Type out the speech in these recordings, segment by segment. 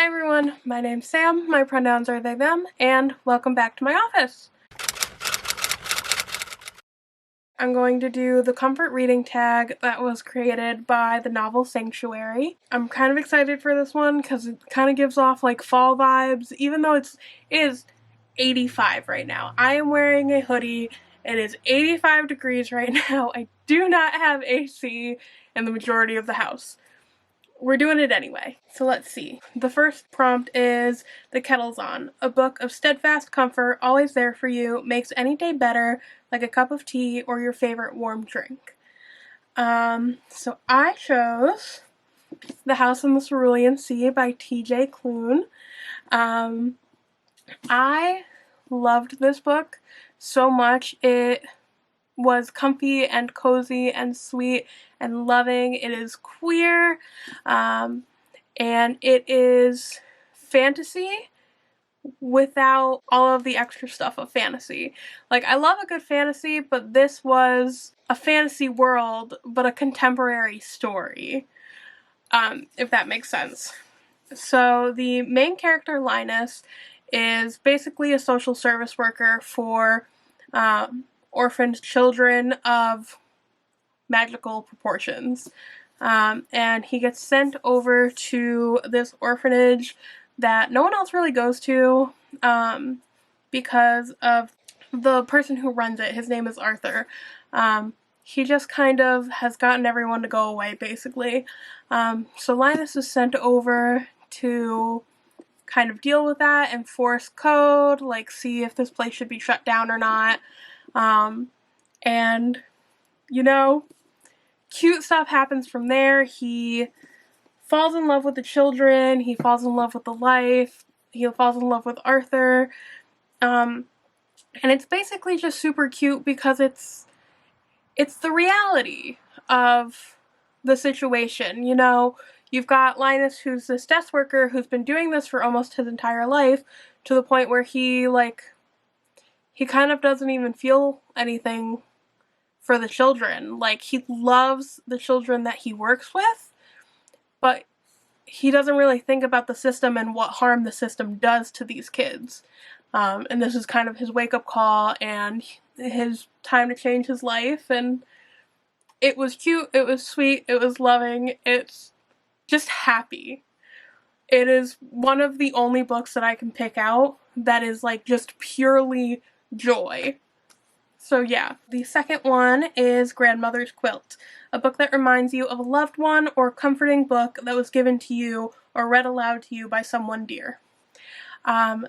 Hi everyone, my name's Sam, my pronouns are they, them, and welcome back to my office. I'm going to do the comfort reading tag that was created by the novel Sanctuary. I'm kind of excited for this one because it kind of gives off like fall vibes, even though it is 85 right now. I am wearing a hoodie. It is 85 degrees right now. I do not have AC in the majority of the house. We're doing it anyway. So let's see. The first prompt is The Kettle's On. A book of steadfast comfort, always there for you, makes any day better, like a cup of tea or your favorite warm drink. So I chose The House in the Cerulean Sea by T.J. Klune. I loved this book so much. It was comfy and cozy and sweet and loving. It is queer, and it is fantasy without all of the extra stuff of fantasy. Like, I love a good fantasy, but this was a fantasy world, but a contemporary story, if that makes sense. So the main character, Linus, is basically a social service worker for orphaned children of magical proportions. And he gets sent over to this orphanage that no one else really goes to because of the person who runs it. His name is Arthur. He just kind of has gotten everyone to go away, basically. So Linus is sent over to kind of deal with that, enforce code, like see if this place should be shut down or not. And, you know, cute stuff happens from there. He falls in love with the children, he falls in love with the life, he falls in love with Arthur. And it's basically just super cute because it's the reality of the situation. You know, you've got Linus, who's this desk worker who's been doing this for almost his entire life, to the point where he kind of doesn't even feel anything for the children. Like, he loves the children that he works with, but he doesn't really think about the system and what harm the system does to these kids. And this is kind of his wake-up call and his time to change his life. And it was cute, it was sweet, it was loving, it's just happy. It is one of the only books that I can pick out that is like just purely joy. So yeah, the second one is Grandmother's Quilt, a book that reminds you of a loved one or a comforting book that was given to you or read aloud to you by someone dear.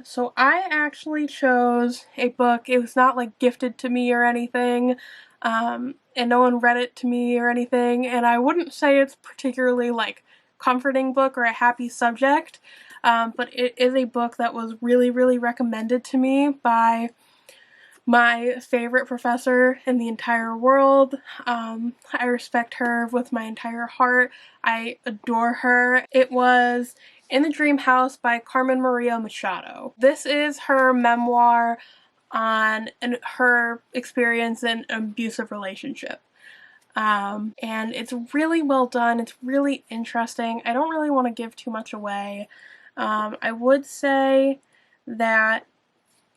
So I actually chose a book. It was not like gifted to me or anything, and no one read it to me or anything, and I wouldn't say it's particularly like comforting book or a happy subject, but it is a book that was really, really recommended to me by my favorite professor in the entire world. I respect her with my entire heart. I adore her. It was In the Dream House by Carmen Maria Machado. This is her memoir on her experience in an abusive relationship. And it's really well done. It's really interesting. I don't really want to give too much away. I would say that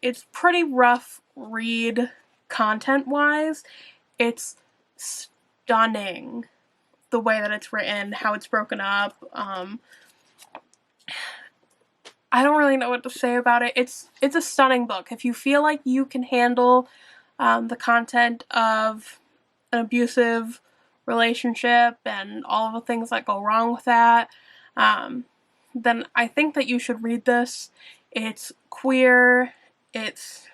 it's pretty rough read content-wise. It's stunning the way that it's written, how it's broken up. I don't really know what to say about it. It's a stunning book. If you feel like you can handle the content of an abusive relationship and all of the things that go wrong with that, then I think that you should read this. It's queer. It's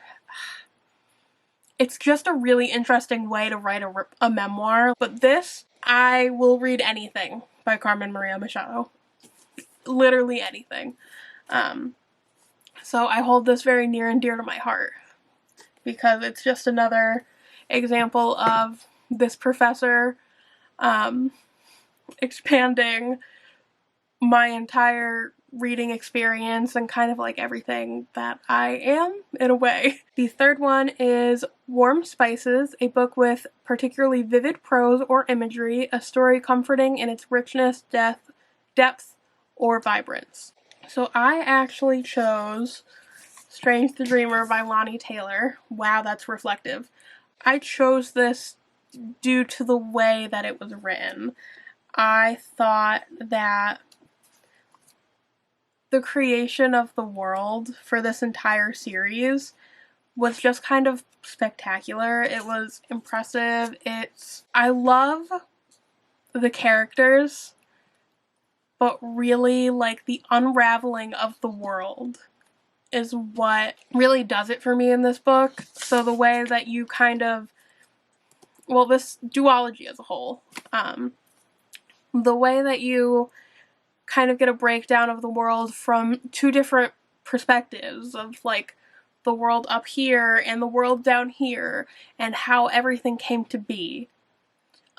just a really interesting way to write a memoir. But this, I will read anything by Carmen Maria Machado. Literally anything. So I hold this very near and dear to my heart because it's just another example of this professor expanding my entire reading experience and kind of like everything that I am, in a way. The third one is Warm Spices, a book with particularly vivid prose or imagery, a story comforting in its richness, depth, or vibrance. So I actually chose Strange the Dreamer by Lonnie Taylor. Wow, that's reflective. I chose this due to the way that it was written. I thought that the creation of the world for this entire series was just kind of spectacular. It was impressive. I love the characters, but really, like, the unraveling of the world is what really does it for me in this book. So the way that you kind of, well, this duology as a whole, the way that you kind of get a breakdown of the world from two different perspectives of, like, the world up here and the world down here and how everything came to be.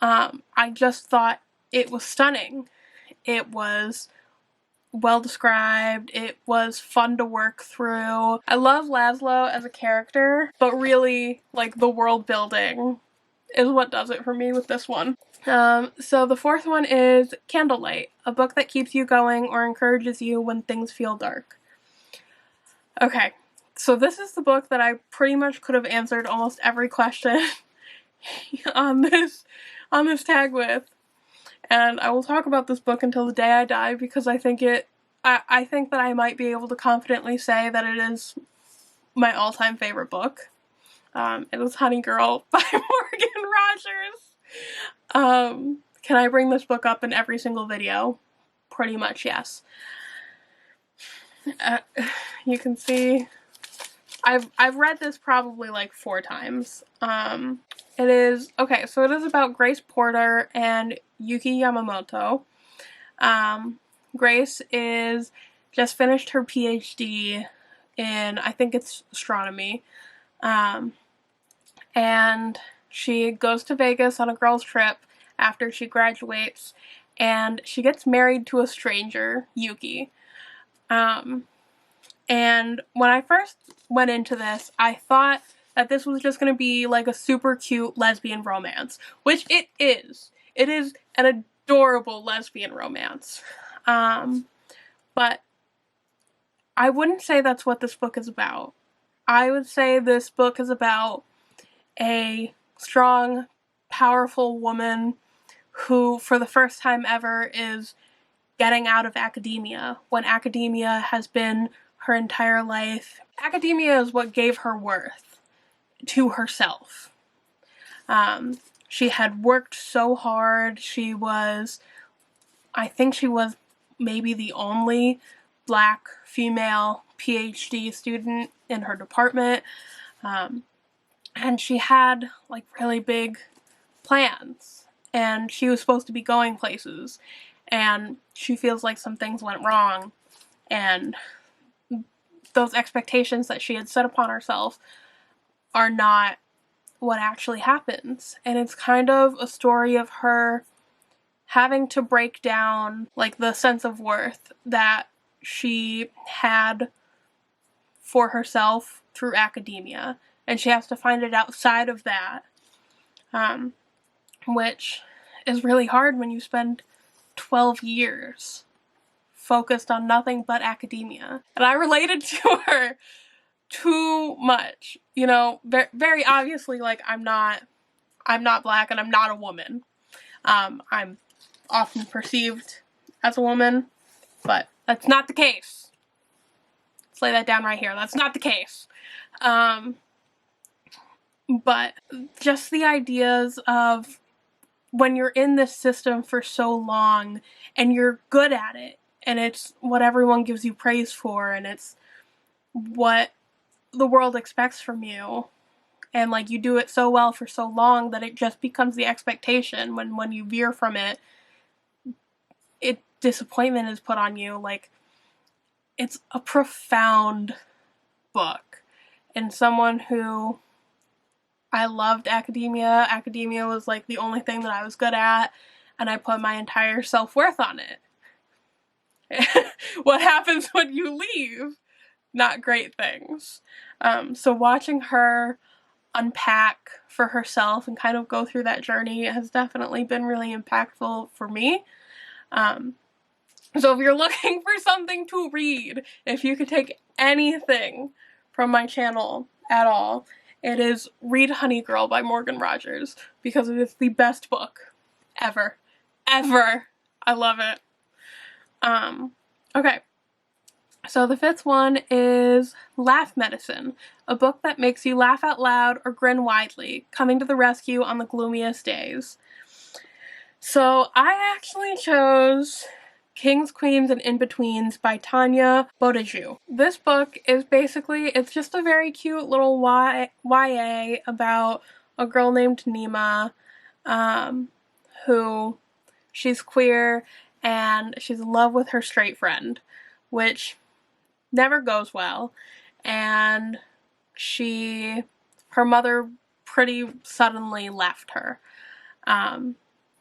I just thought it was stunning. It was well described. It was fun to work through. I love Laszlo as a character, but really, like, the world building is what does it for me with this one. So the fourth one is Candlelight, a book that keeps you going or encourages you when things feel dark. Okay, so this is the book that I pretty much could have answered almost every question on this tag with. And I will talk about this book until the day I die because I think that I might be able to confidently say that it is my all-time favorite book. It was Honey Girl by Morgan Rogers. Can I bring this book up in every single video? Pretty much, yes. You can see I've read this probably like 4 times. It is about Grace Porter and Yuki Yamamoto. Grace is just finished her PhD in, I think it's astronomy. And she goes to Vegas on a girls' trip after she graduates, and she gets married to a stranger, Yuki. And when I first went into this, I thought that this was just going to be like a super cute lesbian romance, which it is. It is an adorable lesbian romance. But I wouldn't say that's what this book is about. I would say this book is about a strong, powerful woman who, for the first time ever, is getting out of academia when academia has been her entire life. Academia is what gave her worth to herself. She had worked so hard. I think she was maybe the only Black female PhD student in her department. And she had, like, really big plans. And she was supposed to be going places. And she feels like some things went wrong. And those expectations that she had set upon herself are not what actually happens. And it's kind of a story of her having to break down, like, the sense of worth that she had for herself through academia. And she has to find it outside of that, which is really hard when you spend 12 years focused on nothing but academia. And I related to her too much. You know, very obviously, like, I'm not Black and I'm not a woman. I'm often perceived as a woman, but that's not the case. Let's lay that down right here. That's not the case. But just the ideas of when you're in this system for so long and you're good at it and it's what everyone gives you praise for and it's what the world expects from you, and, like, you do it so well for so long that it just becomes the expectation when you veer from it, disappointment is put on you. Like, it's a profound book. And someone who, I loved academia. Academia was, like, the only thing that I was good at, and I put my entire self-worth on it. What happens when you leave? Not great things. So watching her unpack for herself and kind of go through that journey has definitely been really impactful for me. So if you're looking for something to read, if you could take anything from my channel at all, it is read Honey Girl by Morgan Rogers, because it is the best book ever. Ever. I love it. Okay. So the fifth one is Laugh Medicine, a book that makes you laugh out loud or grin widely, coming to the rescue on the gloomiest days. So I actually chose Kings, Queens, and In-Betweens by Tanya Bodaju. This book is basically, it's just a very cute little YA about a girl named Nima, who she's queer and she's in love with her straight friend, which never goes well, and her mother pretty suddenly left her.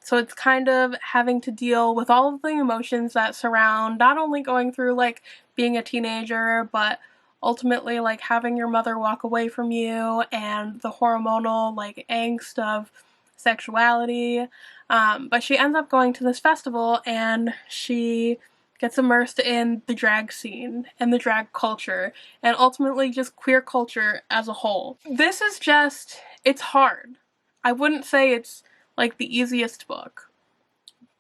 So it's kind of having to deal with all of the emotions that surround not only going through like being a teenager, but ultimately like having your mother walk away from you and the hormonal like angst of sexuality. But she ends up going to this festival and she gets immersed in the drag scene and the drag culture and ultimately just queer culture as a whole. This is just, it's hard. I wouldn't say it's like the easiest book,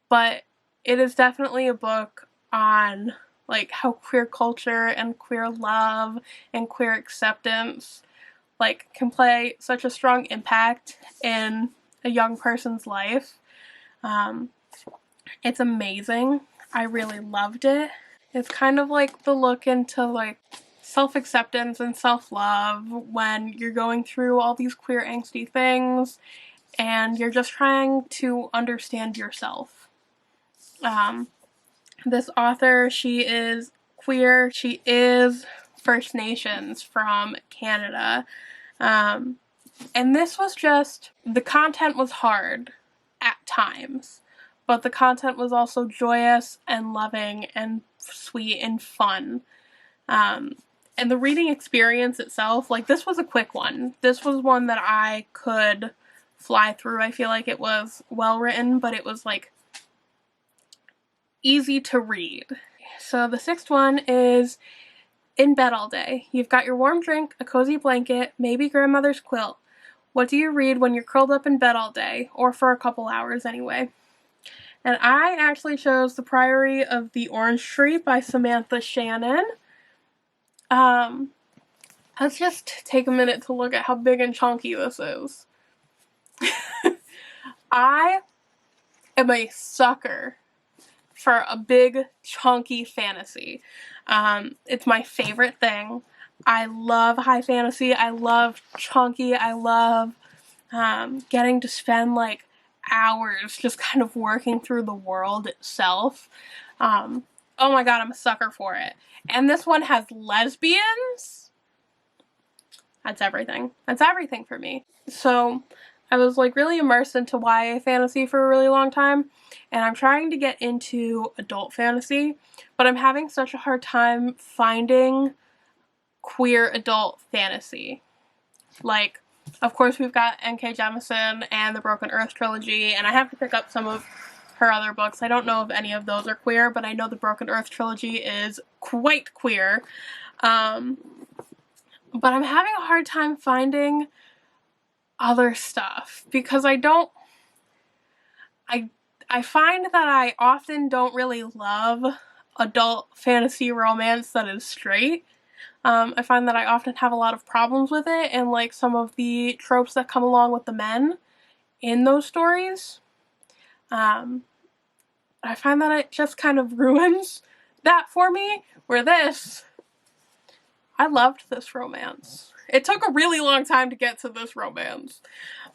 but it is definitely a book on like how queer culture and queer love and queer acceptance like can play such a strong impact in a young person's life. It's amazing. I really loved it. It's kind of like the look into like self-acceptance and self-love when you're going through all these queer angsty things and you're just trying to understand yourself. This author, she is queer. She is First Nations from Canada. And this was just, the content was hard at times, but the content was also joyous and loving and sweet and fun. And the reading experience itself, like this was a quick one. This was one that I could fly through. I feel like it was well written, but it was like easy to read. So the sixth one is In Bed All Day. You've got your warm drink, a cozy blanket, maybe grandmother's quilt. What do you read when you're curled up in bed all day, or for a couple hours anyway? And I actually chose The Priory of the Orange Tree by Samantha Shannon. Let's just take a minute to look at how big and chunky this is. I am a sucker for a big, chunky fantasy. It's my favorite thing. I love high fantasy. I love chunky. I love getting to spend like hours just kind of working through the world itself. Oh my god, I'm a sucker for it. And this one has lesbians. That's everything. That's everything for me. So I was like really immersed into YA fantasy for a really long time, and I'm trying to get into adult fantasy, but I'm having such a hard time finding queer adult fantasy. Like, of course we've got N.K. Jemisin and the Broken Earth trilogy, and I have to pick up some of her other books. I don't know if any of those are queer, but I know the Broken Earth trilogy is quite queer. But I'm having a hard time finding other stuff because I find that I often don't really love adult fantasy romance that is straight. I find that I often have a lot of problems with it and like some of the tropes that come along with the men in those stories. I find that it just kind of ruins that for me, where I loved this romance. It took a really long time to get to this romance.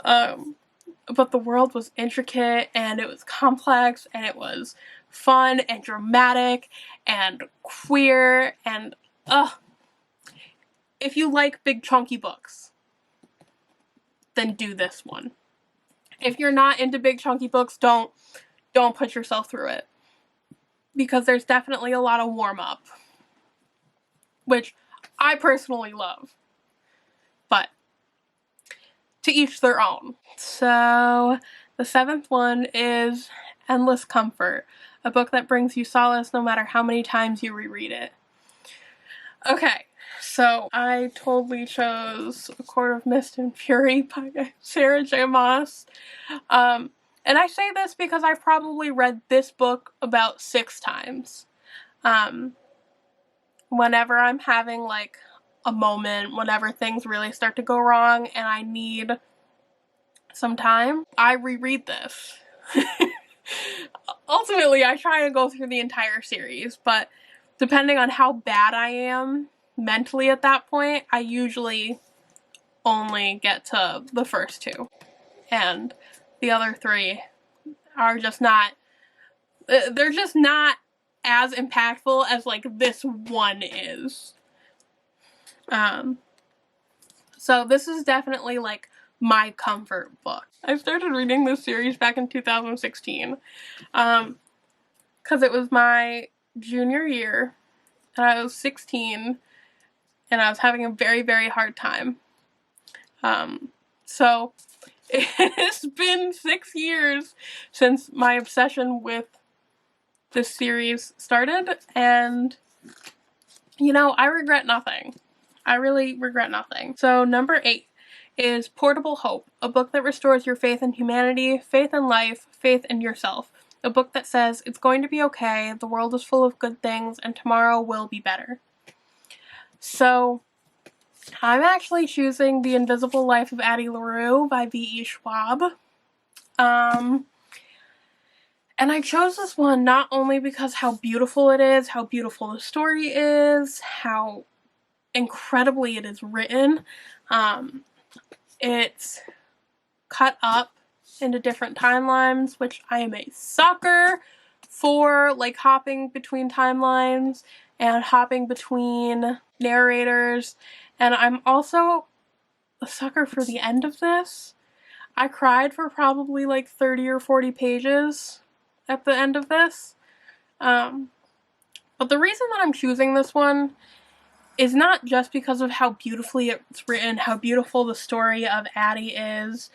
But the world was intricate and it was complex and it was fun and dramatic and queer and if you like big chunky books, then do this one. If you're not into big chunky books, don't put yourself through it. Because there's definitely a lot of warm up, which I personally love. But to each their own. So the seventh one is Endless Comfort, a book that brings you solace no matter how many times you reread it. Okay, so I totally chose A Court of Mist and Fury by Sarah J. Maas. And I say this because I've probably read this book about 6 times. Whenever I'm having like a moment, whenever things really start to go wrong and I need some time, I reread this. Ultimately, I try to go through the entire series, but depending on how bad I am mentally at that point, I usually only get to the first 2. And the other 3 are just not, they're just not as impactful as like this one is. So this is definitely like my comfort book. I started reading this series back in 2016 because it was my junior year and I was 16 and I was having a very, very hard time. So it's been 6 years since my obsession with this series started, and you know, I regret nothing. I really regret nothing. So number 8 is Portable Hope, a book that restores your faith in humanity, faith in life, faith in yourself. A book that says it's going to be okay, the world is full of good things, and tomorrow will be better. So I'm actually choosing The Invisible Life of Addie LaRue by V.E. Schwab. And I chose this one not only because how beautiful it is, how beautiful the story is, how incredibly it is written. It's cut up into different timelines, which I am a sucker for, like hopping between timelines and hopping between narrators. And I'm also a sucker for the end of this. I cried for probably like 30 or 40 pages at the end of this. But the reason that I'm choosing this one is not just because of how beautifully it's written, how beautiful the story of Addie is,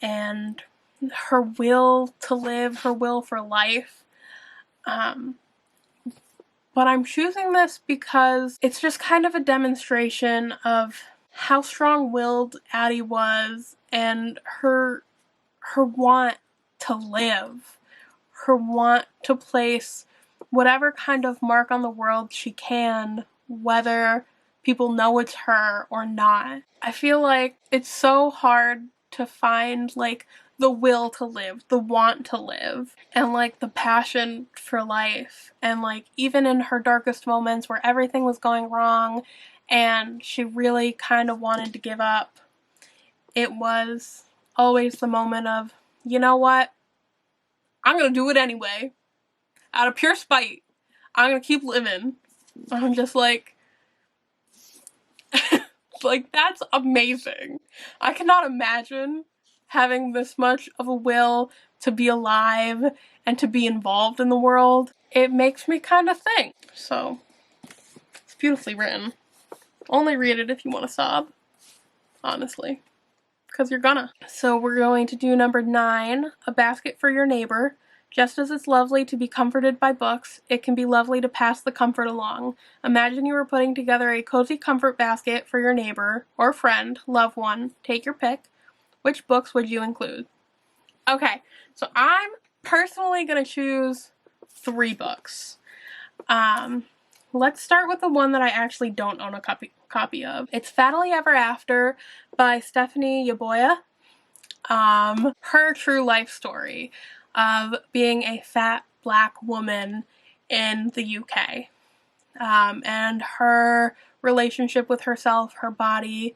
and her will to live, her will for life. But I'm choosing this because it's just kind of a demonstration of how strong-willed Addie was and her want to live, her want to place whatever kind of mark on the world she can, whether people know it's her or not. I feel like it's so hard to find like the will to live, the want to live, and like the passion for life. And like even in her darkest moments where everything was going wrong and she really kind of wanted to give up, it was always the moment of, you know what? I'm gonna do it anyway. Out of pure spite. I'm gonna keep living. I'm just like, like, that's amazing. I cannot imagine having this much of a will to be alive and to be involved in the world. It makes me kind of think. So, it's beautifully written. Only read it if you want to sob. Honestly. Because you're gonna. So we're going to do number 9, A Basket for Your Neighbor. Just as it's lovely to be comforted by books, it can be lovely to pass the comfort along. Imagine you are putting together a cozy comfort basket for your neighbor, or friend, loved one, take your pick. Which books would you include? Okay, so I'm personally going to choose 3 books. Let's start with the one that I actually don't own a copy of. It's Fattily Ever After by Stephanie Yaboya. Her true life story of being a fat black woman in the UK, and her relationship with herself, her body,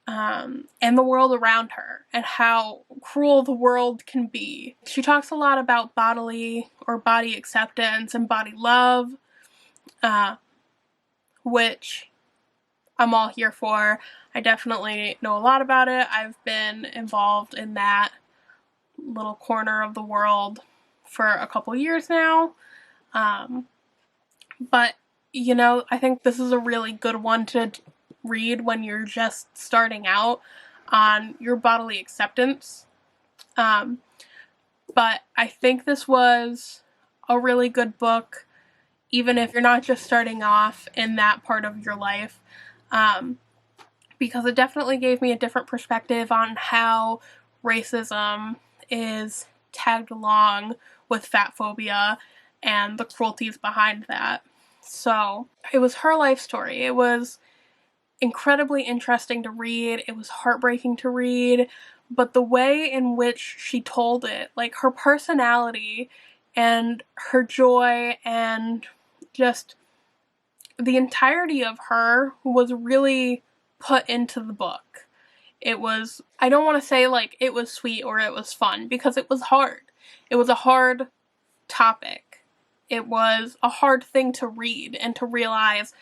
and the world around her, and how cruel the world can be. She talks a lot about bodily or body acceptance and body love, which I'm all here for. I definitely know a lot about it. I've been involved in that little corner of the world for a couple years now. But, you know, I think this is a really good one to read when you're just starting out on your bodily acceptance. But I think this was a really good book, even if you're not just starting off in that part of your life, because it definitely gave me a different perspective on how racism is tagged along with fat phobia and the cruelties behind that. So it was her life story. It was incredibly interesting to read. It was heartbreaking to read, but the way in which she told it, like her personality and her joy and just the entirety of her was really put into the book. It was, I don't want to say like it was sweet or it was fun, because it was hard. It was a hard topic. It was a hard thing to read and to realize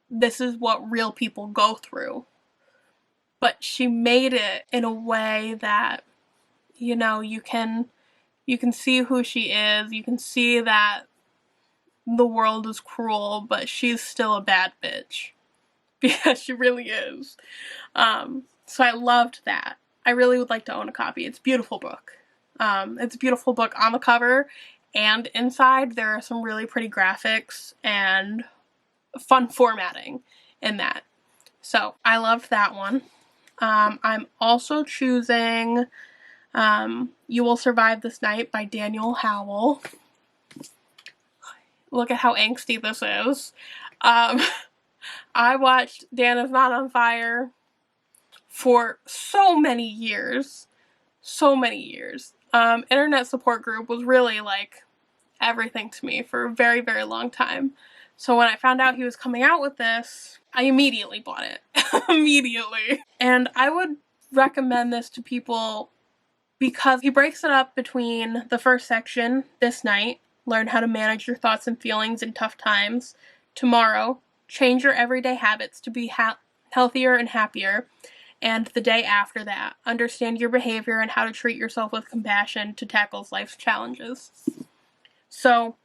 this is what real people go through. But she made it in a way that, you know, you can see who she is. You can see that the world is cruel, but she's still a bad bitch. Because she really is. So I loved that. I really would like to own a copy. It's a beautiful book. It's a beautiful book on the cover, and inside there are some really pretty graphics and fun formatting in that. So I loved that one. I'm also choosing You Will Survive This Night by Daniel Howell. Look at how angsty this is. I watched Dan Is Not on Fire for so many years. So many years. Internet support group was really like everything to me for a very, very long time. So when I found out he was coming out with this, I immediately bought it. Immediately. And I would recommend this to people because he breaks it up between the first section, This Night, learn how to manage your thoughts and feelings in tough times. Tomorrow, change your everyday habits to be healthier and happier. And the day after that, understand your behavior and how to treat yourself with compassion to tackle life's challenges. So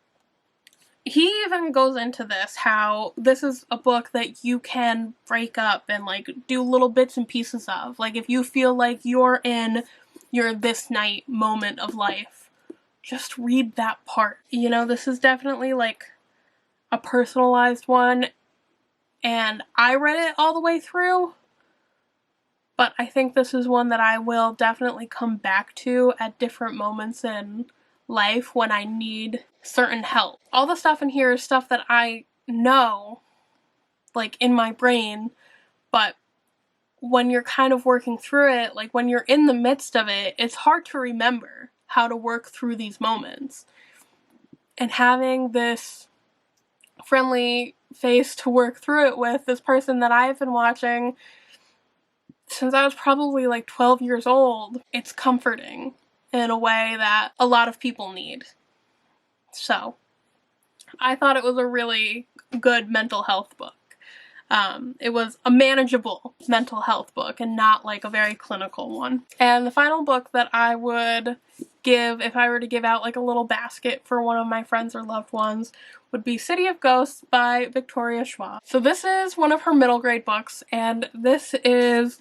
he even goes into this, how this is a book that you can break up and like do little bits and pieces of. Like if you feel like you're in your this night moment of life, just read that part. You know, this is definitely like a personalized one, and I read it all the way through, but I think this is one that I will definitely come back to at different moments in life when I need certain help. All the stuff in here is stuff that I know, like in my brain, but when you're kind of working through it, like when you're in the midst of it, it's hard to remember how to work through these moments. And having this friendly face to work through it with, this person that I've been watching since I was probably like 12 years old, it's comforting in a way that a lot of people need. So I thought it was a really good mental health book. It was a manageable mental health book and not like a very clinical one. And the final book that I would give, if I were to give out like a little basket for one of my friends or loved ones, would be City of Ghosts by Victoria Schwab. So this is one of her middle grade books, and this is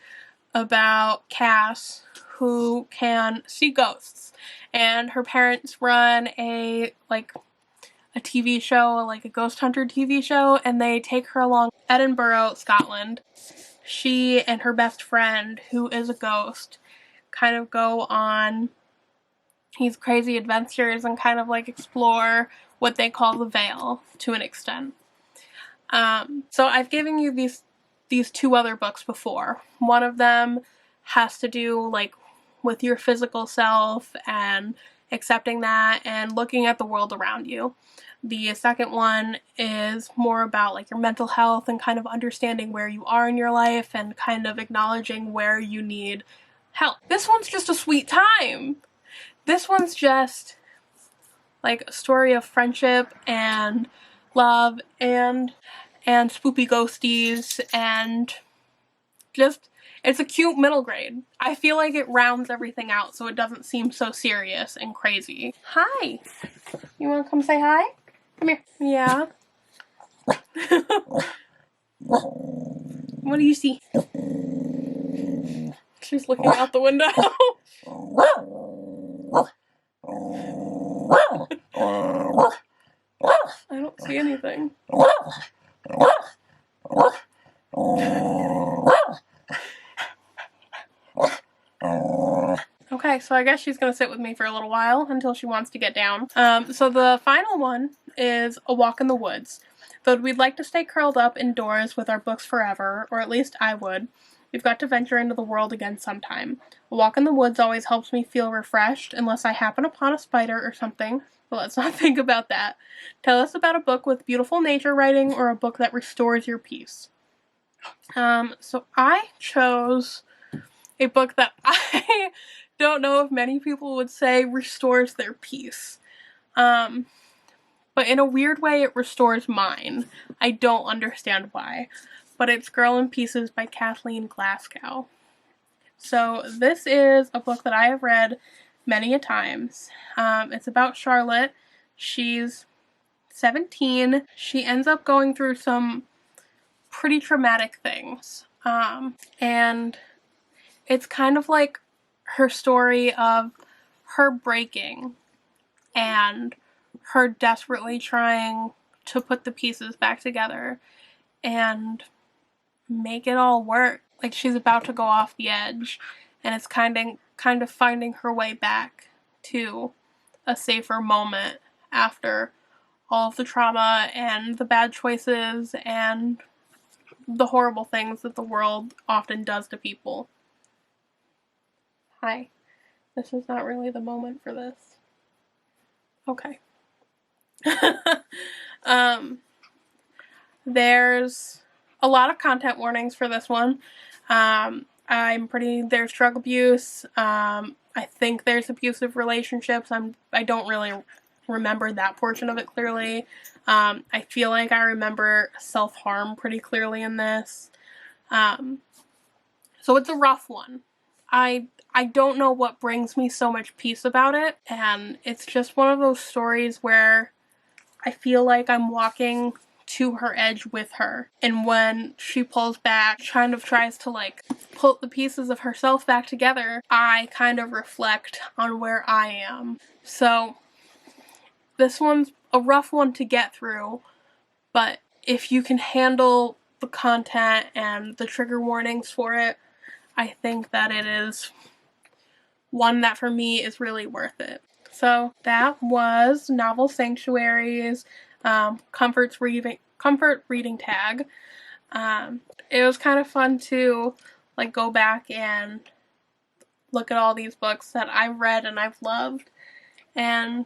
about Cass, who can see ghosts. And her parents run a TV show, like a ghost hunter TV show, and they take her along to Edinburgh, Scotland. She and her best friend, who is a ghost, kind of go on these crazy adventures and kind of like explore what they call the Veil to an extent. So I've given you these two other books before. One of them has to do like with your physical self and accepting that and looking at the world around you. The second one is more about like your mental health and kind of understanding where you are in your life and kind of acknowledging where you need help. This one's just a sweet time. This one's just like a story of friendship and love and spoopy ghosties, and just, it's a cute middle grade. I feel like it rounds everything out so it doesn't seem so serious and crazy. Hi! You wanna come say hi? Come here. Yeah? What do you see? She's looking out the window. so I guess she's gonna sit with me for a little while until she wants to get down. So the final one is A Walk in the Woods. Though we'd like to stay curled up indoors with our books forever, or at least I would, we've got to venture into the world again sometime. A walk in the woods always helps me feel refreshed, unless I happen upon a spider or something, but let's not think about that. Tell us about a book with beautiful nature writing, or a book that restores your peace. So I chose a book that I don't know if many people would say restores their peace. But in a weird way, it restores mine. I don't understand why. But it's Girl in Pieces by Kathleen Glasgow. So this is a book that I have read many a times. It's about Charlotte. She's 17. She ends up going through some pretty traumatic things. And it's kind of like her story of her breaking and her desperately trying to put the pieces back together and make it all work. Like, she's about to go off the edge, and it's kind of finding her way back to a safer moment after all of the trauma and the bad choices and the horrible things that the world often does to people. Hi. This is not really the moment for this. Okay. There's a lot of content warnings for this one. There's drug abuse. I think there's abusive relationships. I don't really remember that portion of it clearly. I feel like I remember self-harm pretty clearly in this. So it's a rough one. I don't know what brings me so much peace about it, and it's just one of those stories where I feel like I'm walking to her edge with her, and when she pulls back, kind of tries to like pull the pieces of herself back together, I kind of reflect on where I am. So this one's a rough one to get through, but if you can handle the content and the trigger warnings for it, I think that it is one that for me is really worth it. So that was Novel Sanctuaries, Comfort Reading Tag. It was kind of fun to like go back and look at all these books that I've read and I've loved, and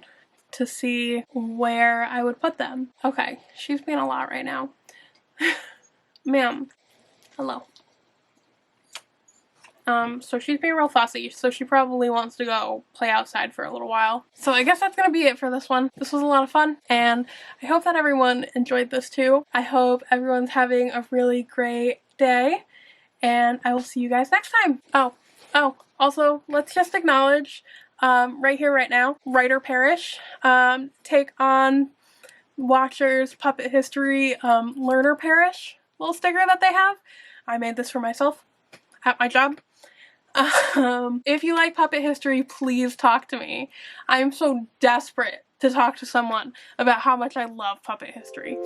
to see where I would put them. Okay, she's being a lot right now. Ma'am, hello. So she's being real fussy, so she probably wants to go play outside for a little while. So I guess that's gonna be it for this one. This was a lot of fun, and I hope that everyone enjoyed this too. I hope everyone's having a really great day, and I will see you guys next time. Also, let's just acknowledge, right here, right now, Writer Parish, take on Watcher's Puppet History, Learner Parish little sticker that they have. I made this for myself at my job. If you like puppet history, please talk to me. I'm so desperate to talk to someone about how much I love puppet history.